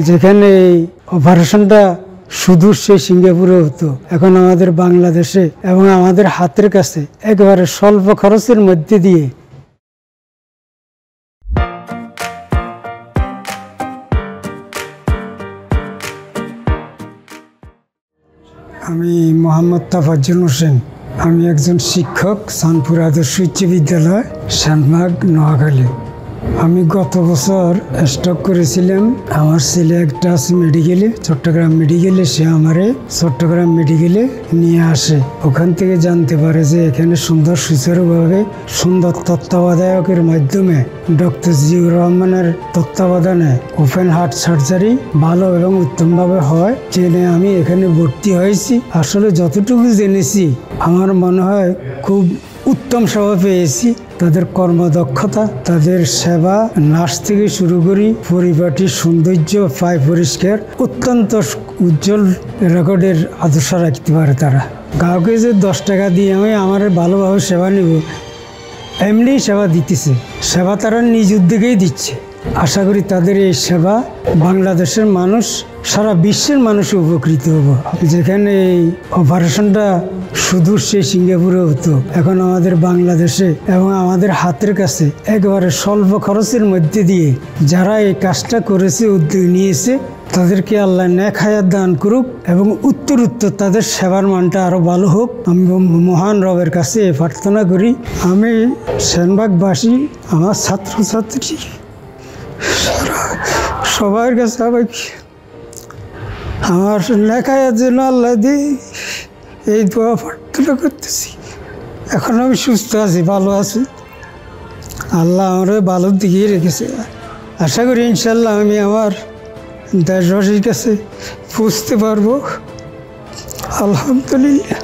যেখানে এই অপারেশনটা সুদূর সেই সিঙ্গাপুরে হতো, এখন আমাদের বাংলাদেশে এবং আমাদের হাতের কাছে একেবারে স্বল্প খরচের মধ্যে দিয়ে। আমি মোহাম্মদ তাফাজ্জল হোসেন। আমি একজন শিক্ষক, চাঁদপুর আদর্শ উচ্চ বিদ্যালয়, শ্যামবাগ, নোয়াখালী। আমি গত বছর স্টক করেছিলাম। আমার ছেলে একটা আছে মেডিকেলে, চট্টগ্রাম মেডিকেলে। সে আমারে চট্টগ্রাম মেডিকেলে নিয়ে আসে। ওখান থেকে জানতে পারে যে এখানে সুন্দর সুচারুভাবে সুন্দর তত্ত্বাবধায়কের মাধ্যমে ডক্টর জিয়াউর রহমানের তত্ত্বাবধানে ওপেন হার্ট সার্জারি ভালো এবং উত্তমভাবে হয়। জেনে আমি এখানে ভর্তি হয়েছি। আসলে যতটুকু জেনেছি আমার মনে হয় খুব উত্তম সেবা পেয়েছি। তাদের কর্মদক্ষতা, তাদের সেবা, নার্স থেকে শুরু করি, পরিপাটির সৌন্দর্য, পায় পরিষ্কার, অত্যন্ত উজ্জ্বল রেকর্ডের আদর্শ রাখতে পারে তারা। কাউকে যে 10 টাকা দিয়ে আমি আমার ভালোভাবে সেবা নেব, এমনি সেবা দিতেছে। সেবা তারা নিজ উদ্যোগেই দিচ্ছে। আশা করি তাদের এই সেবা বাংলাদেশের মানুষ, সারা বিশ্বের মানুষ উপকৃত হব। যেখানে এই অপারেশনটা সুদূর সেই সিঙ্গাপুরে হতো, এখন আমাদের বাংলাদেশে এবং আমাদের হাতের কাছে একেবারে স্বল্প খরচের মধ্যে দিয়ে যারা এই কাজটা করেছে, উদ্যোগ নিয়েছে, তাদেরকে আল্লাহ নেক হায়াত দান করুক এবং উত্তরোত্তর তাদের সেবার মানটা আরও ভালো হোক। আমি মহান রবের কাছে প্রার্থনা করি। আমি শ্যামবাগবাসী, আমার ছাত্রছাত্রী, সবার কাছে আমার লেখার জন্য আল্লাহ দিয়ে এই দোয়া প্রার্থনা করতেছি। এখন আমি সুস্থ আছি, ভালো আছি। আল্লাহ আমার ভালোর দিকেই রেখেছে। আশা করি ইনশাল্লাহ আমি আমার দেশবাসীর কাছে পৌঁছতে পারবো। আলহামদুলিল্লাহ।